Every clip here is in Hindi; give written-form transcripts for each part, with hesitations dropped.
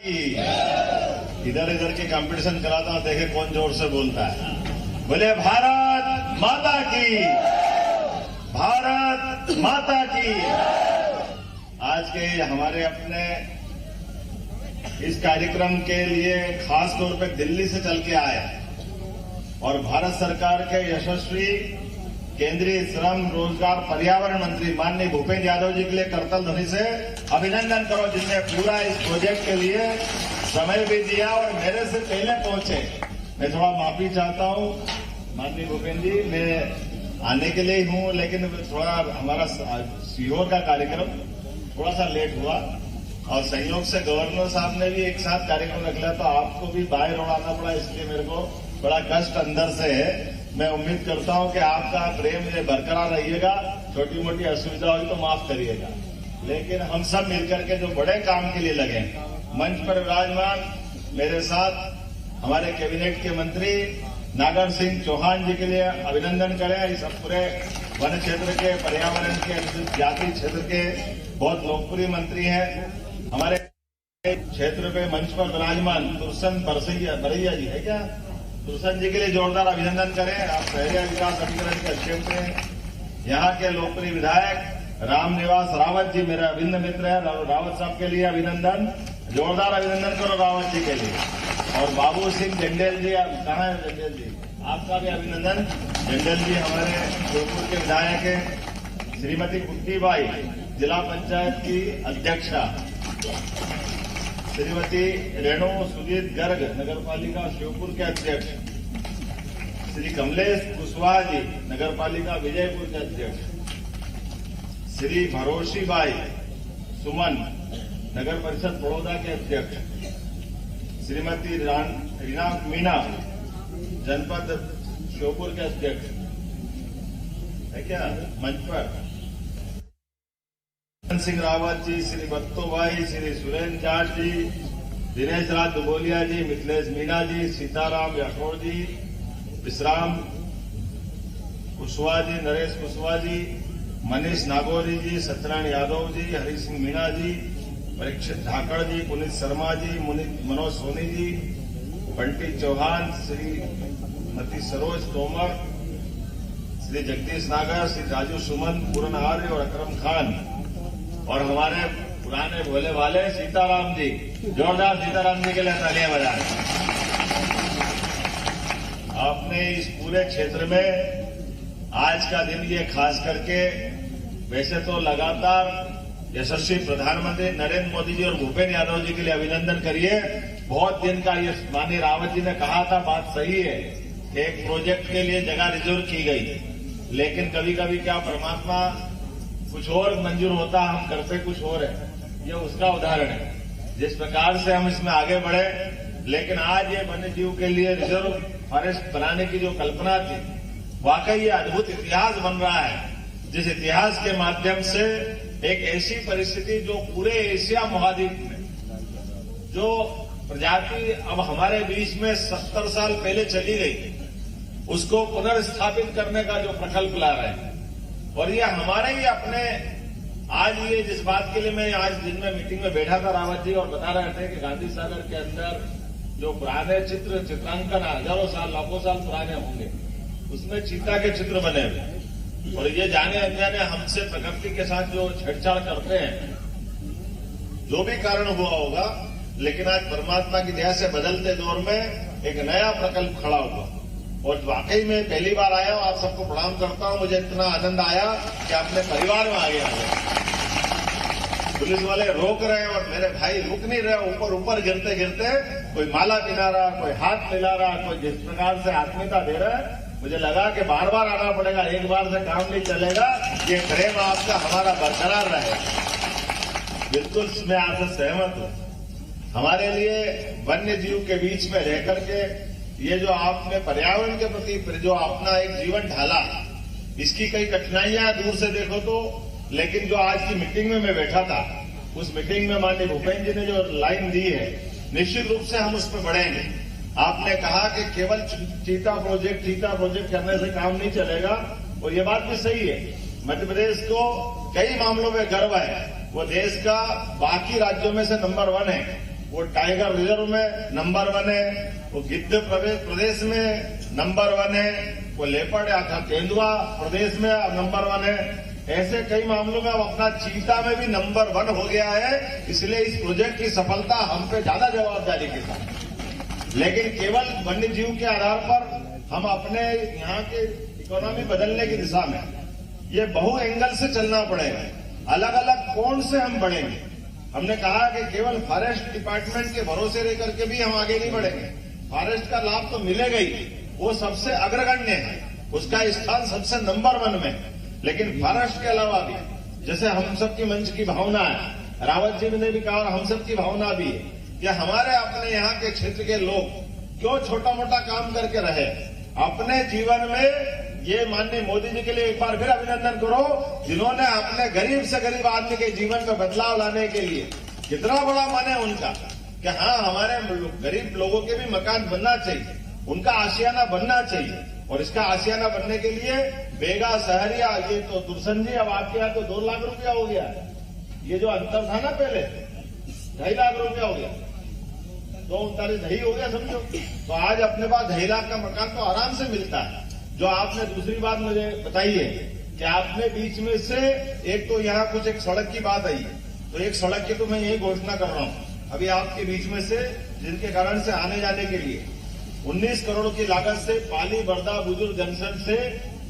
इधर इधर की कंपटीशन कराता हूं, देखे कौन जोर से बोलता है। बोले भारत माता की, भारत माता की। आज के हमारे अपने इस कार्यक्रम के लिए खास तौर पे दिल्ली से चल के आए और भारत सरकार के यशस्वी केंद्रीय श्रम रोजगार पर्यावरण मंत्री माननीय भूपेंद्र यादव जी के लिए करतल ध्वनि से अभिनंदन करो, जिनने पूरा इस प्रोजेक्ट के लिए समय भी दिया और मेरे से पहले पहुंचे। मैं थोड़ा माफी चाहता हूं माननीय भूपेंद्र जी, मैं आने के लिए ही हूं, लेकिन थोड़ा हमारा सीहोर का कार्यक्रम थोड़ा सा लेट हुआ और संयोग से गवर्नर साहब ने भी एक साथ कार्यक्रम रख लिया, तो आपको भी बाहर उड़ाना पड़ा, इसलिए मेरे को बड़ा कष्ट अंदर से है। मैं उम्मीद करता हूं कि आपका प्रेम ये बरकरार रहिएगा, छोटी मोटी असुविधा हुई तो माफ करिएगा, लेकिन हम सब मिलकर के जो बड़े काम के लिए लगे, मंच पर विराजमान मेरे साथ हमारे कैबिनेट के मंत्री नागर सिंह चौहान जी के लिए अभिनंदन करें। इस पूरे वन क्षेत्र के, पर्यावरण के, अनुसूचित जाति क्षेत्र के बहुत लोकप्रिय मंत्री हैं। हमारे क्षेत्र पे मंच पर विराजमान तुरसन बरैया जी है क्या, तुरसन जी के लिए जोरदार अभिनंदन करें। आप शहरी विकास अभिकरण के अध्यक्ष हैं। यहाँ के लोकप्रिय विधायक रामनिवास रावत जी मेरे अभिन्न मित्र है, रावत साहब के लिए अभिनंदन, जोरदार अभिनंदन करो रावत जी के लिए। और बाबू सिंह जंडेल जी, कहाँ है जंडेल जी, आपका भी अभिनंदन। जंडेल जी हमारे जोधपुर के विधायक हैं। श्रीमती कुट्टीबाई जिला पंचायत की अध्यक्षा, श्रीमती रेणु सुजीत गर्ग नगर पालिका श्योपुर के अध्यक्ष, श्री कमलेश कुशवाहा जी नगर पालिका विजयपुर के अध्यक्ष, श्री भरोशीबाई सुमन नगर परिषद बड़ौदा के अध्यक्ष, श्रीमती रीना मीना जनपद श्योपुर के अध्यक्ष है क्या मंच पर, सिंह रावत जी, श्री बत्तो भाई, श्री सुरेंद्र जाट जी, दिनेश राज दुबोलिया जी, मिथिलेश मीना जी, सीताराम राठौड़ जी, विश्राम कुशवाहा जी, नरेश कुशवाहा जी, मनीष नागौरी जी, सत्यनारायण यादव जी, हरि सिंह मीणा जी, परीक्षित धाकड़ जी, पुनीत शर्मा जी, मनोज सोनी जी, बंटी चौहान, श्रीमती सरोज तोमर, श्री जगदीश नागर, श्री राजू सुमन, पूरन आर्य और अकरम खान, और हमारे पुराने भोले वाले सीताराम जी, जोरदार सीताराम जी के लिए तालियां बजाएं। आपने इस पूरे क्षेत्र में आज का दिन ये खास करके, वैसे तो लगातार यशस्वी प्रधानमंत्री नरेंद्र मोदी जी और भूपेंद्र यादव जी के लिए अभिनंदन करिए। बहुत दिन का ये माननीय रावत जी ने कहा था, बात सही है, एक प्रोजेक्ट के लिए जगह रिजर्व की गई, लेकिन कभी कभी क्या परमात्मा कुछ और मंजूर होता, हम करते कुछ और है। ये उसका उदाहरण है जिस प्रकार से हम इसमें आगे बढ़े। लेकिन आज ये वन्य जीव के लिए रिजर्व फॉरेस्ट बनाने की जो कल्पना थी, वाकई ये अद्भुत इतिहास बन रहा है, जिस इतिहास के माध्यम से एक ऐसी परिस्थिति जो पूरे एशिया महाद्वीप में जो प्रजाति अब हमारे बीच में 70 साल पहले चली गई, उसको पुनर्स्थापित करने का जो प्रकल्प ला रहे हैं। और ये हमारे ही अपने, आज ये जिस बात के लिए मैं आज दिन में मीटिंग में बैठा था, रावत जी और बता रहे थे कि गांधी सागर के अंदर जो पुराने चित्रांकन हजारों साल लाखों साल पुराने होंगे, उसमें चीता के चित्र बने हुए, और ये जाने अनजाने हमसे प्रकृति के साथ जो छेड़छाड़ करते हैं, जो भी कारण हुआ होगा, लेकिन आज परमात्मा की दया से बदलते दौर में एक नया प्रकल्प खड़ा हुआ और वाकई में पहली बार आया हूं। आप सबको प्रणाम करता हूं। मुझे इतना आनंद आया कि अपने परिवार में आगे आ गए। पुलिस वाले रोक रहे हैं और मेरे भाई रुक नहीं रहे, ऊपर ऊपर गिरते गिरते कोई माला पिला रहा, कोई हाथ मिला रहा, कोई जिस प्रकार से आत्मीयता दे रहा है, मुझे लगा कि बार बार आना पड़ेगा, एक बार से काम नहीं चलेगा, ये प्रेम आपका हमारा बरकरार रहे। बिल्कुल मैं आपसे सहमत हूं। हमारे लिए वन्य जीव के बीच में रह करके ये जो आपने पर्यावरण के प्रति जो अपना एक जीवन ढाला, इसकी कई कठिनाइयां दूर से देखो तो, लेकिन जो आज की मीटिंग में मैं बैठा था, उस मीटिंग में माननीय भूपेंद्र जी ने जो लाइन दी है, निश्चित रूप से हम उस पर बढ़ेंगे। आपने कहा कि केवल चीता प्रोजेक्ट करने से काम नहीं चलेगा, और ये बात भी सही है। मध्य प्रदेश को कई मामलों में गर्व है, वो देश का बाकी राज्यों में से नंबर 1 है। वो टाइगर रिजर्व में नंबर 1 है, वो गिद्ध प्रदेश में नंबर 1 है, वो लेपर्ड या तेंदुआ प्रदेश में नंबर 1 है। ऐसे कई मामलों में अब अपना चीता में भी नंबर 1 हो गया है। इसलिए इस प्रोजेक्ट की सफलता हम पे ज्यादा जवाबदारी के साथ, लेकिन केवल वन्य जीव के आधार पर हम अपने यहाँ के इकोनॉमी बदलने की दिशा में ये बहु एंगल से चलना पड़ेगा। अलग अलग कोण से हम बढ़ेंगे। हमने कहा कि केवल फॉरेस्ट डिपार्टमेंट के भरोसे रह करके भी हम आगे नहीं बढ़ेंगे। फॉरेस्ट का लाभ तो मिलेगा ही, वो सबसे अग्रगण्य है, उसका स्थान सबसे नंबर 1 में है। लेकिन फॉरेस्ट के अलावा भी, जैसे हम सबकी मंच की भावना है, रावत जी ने भी कहा और हम सबकी भावना भी है कि हमारे अपने यहाँ के क्षेत्र के लोग क्यों छोटा मोटा काम करके रहे, अपने जीवन में ये माननीय मोदी जी के लिए एक बार फिर अभिनंदन करो, जिन्होंने अपने गरीब से गरीब आदमी के जीवन में बदलाव लाने के लिए कितना बड़ा मन है उनका कि हाँ हमारे गरीब लोगों के भी मकान बनना चाहिए, उनका आशियाना बनना चाहिए। और इसका आशियाना बनने के लिए बेगा सहरिया, ये तो दुर्सन जी अब आपके यहाँ तो 2 लाख रुपया हो गया। ये जो अंतर था ना पहले 2.5 लाख रुपया हो गया, 239 ढाई हो गया समझो। तो आज अपने पास 2.5 लाख का मकान तो आराम से मिलता है। जो आपने दूसरी बात मुझे बताई है कि आपने बीच में से एक तो यहाँ कुछ एक सड़क की बात आई है, तो एक सड़क की तो मैं यही घोषणा कर रहा हूँ अभी आपके बीच में से, जिनके कारण से आने जाने के लिए 19 करोड़ की लागत से पाली बर्दा बुजुर्ग जंक्शन से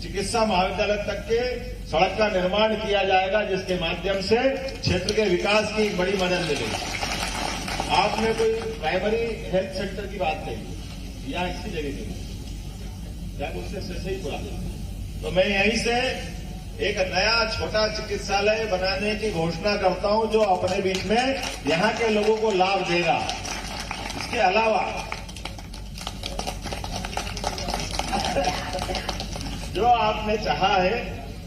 चिकित्सा महाविद्यालय तक के सड़क का निर्माण किया जाएगा, जिसके माध्यम से क्षेत्र के विकास की एक बड़ी मदद मिलेगी। आपने कोई प्राइमरी हेल्थ सेंटर की बात कही या इसी जगह की, क्या मुझसे सही बोला? तो मैं यहीं से एक नया छोटा चिकित्सालय बनाने की घोषणा करता हूं, जो अपने बीच में यहां के लोगों को लाभ देगा। इसके अलावा जो आपने चाहा है,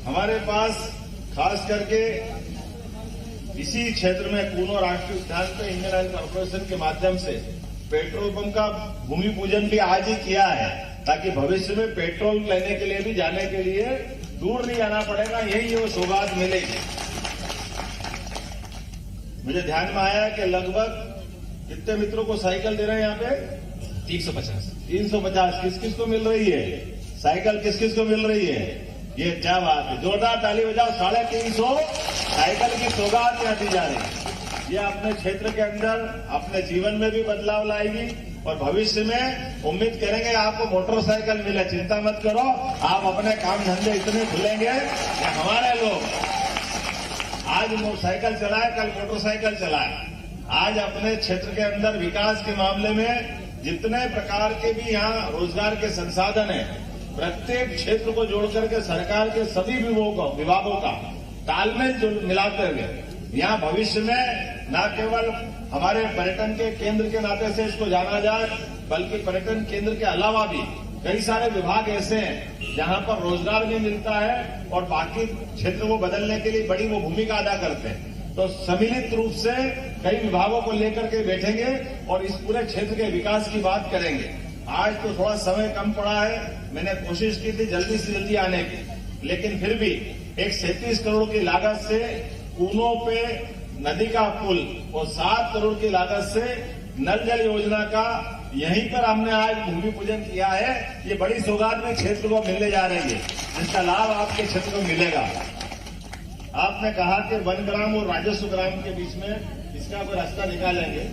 हमारे पास खास करके इसी क्षेत्र में कूनो राष्ट्रीय उद्यान पे इंडियन ऑयल कॉर्पोरेशन के माध्यम से पेट्रोल पंप का भूमि पूजन भी आज ही किया है, ताकि भविष्य में पेट्रोल लेने के लिए भी जाने के लिए दूर नहीं आना पड़ेगा, यही वो सौगात मिलेगी। मुझे ध्यान में आया कि लगभग कितने मित्रों को साइकिल दे रहे हैं यहाँ पे? 350 किस किस को मिल रही है साइकिल? किस किस को मिल रही है? ये क्या बात है, जोरदार ताली बजाओ। 350 साइकिल की सौगात यहाँ दी जा रही है। ये अपने क्षेत्र के अंदर अपने जीवन में भी बदलाव लाएगी और भविष्य में उम्मीद करेंगे आपको मोटरसाइकिल मिले। चिंता मत करो, आप अपने काम धंधे इतने खुलेंगे कि हमारे लोग आज मोटरसाइकिल चलाए, कल मोटरसाइकिल चलाए। आज अपने क्षेत्र के अंदर विकास के मामले में जितने प्रकार के भी यहाँ रोजगार के संसाधन है, प्रत्येक क्षेत्र को जोड़ करके सरकार के सभी विभागों का तालमेल मिलाते हुए यहाँ भविष्य में न केवल हमारे पर्यटन के केंद्र के नाते से इसको जाना जाए, बल्कि पर्यटन केंद्र के अलावा भी कई सारे विभाग ऐसे हैं जहां पर रोजगार भी मिलता है और बाकी क्षेत्र को बदलने के लिए बड़ी वो भूमिका अदा करते हैं। तो सम्मिलित रूप से कई विभागों को लेकर के बैठेंगे और इस पूरे क्षेत्र के विकास की बात करेंगे। आज तो थोड़ा समय कम पड़ा है, मैंने कोशिश की थी जल्दी से जल्दी आने की, लेकिन फिर भी एक 37 करोड़ की लागत से कूनों पे नदी का पुल और 7 करोड़ की लागत से नल जल योजना का यहीं पर हमने आज भूमि पूजन किया है। ये बड़ी सौगात में क्षेत्र को मिलने जा रही है, जिसका लाभ आपके क्षेत्र को मिलेगा। आपने कहा कि वन ग्राम और राजस्व ग्राम के बीच में इसका कोई रास्ता निकालेंगे।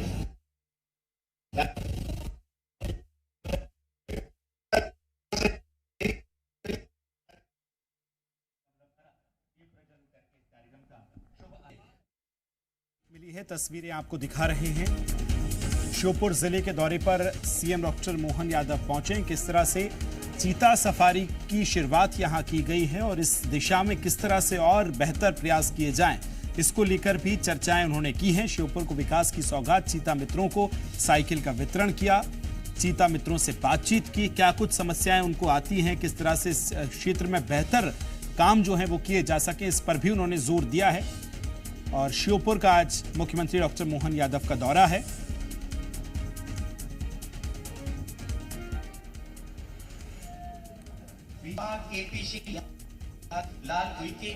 मिली है तस्वीरें आपको दिखा रहे हैं। श्योपुर जिले के दौरे पर सीएम डॉक्टर मोहन यादव पहुंचे। किस तरह से चीता सफारी की शुरुआत यहां की गई है और इस दिशा में किस तरह से और बेहतर प्रयास किए जाएं, इसको लेकर भी चर्चाएं उन्होंने की हैं। श्योपुर को विकास की सौगात, चीता मित्रों को साइकिल का वितरण किया, चीता मित्रों से बातचीत की, क्या कुछ समस्याएं उनको आती हैं, किस तरह से इस क्षेत्र में बेहतर काम जो है वो किए जा सके, इस पर भी उन्होंने जोर दिया है। और श्योपुर का आज मुख्यमंत्री डॉक्टर मोहन यादव का दौरा है। केपीसी लाल उइके,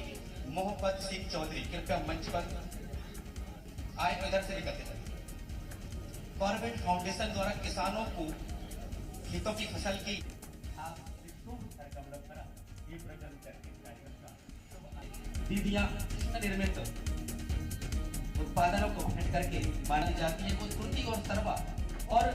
मोहम्मद सिंह चौधरी, कृपया मंच पर आए, इधर से निकलते हैं। कॉर्बेट फाउंडेशन द्वारा किसानों को खेतों की फसल की दीदियां निर्मित उत्पादनों को भेंट करके मानी जाती है। वो त्रुटि और सर्वा और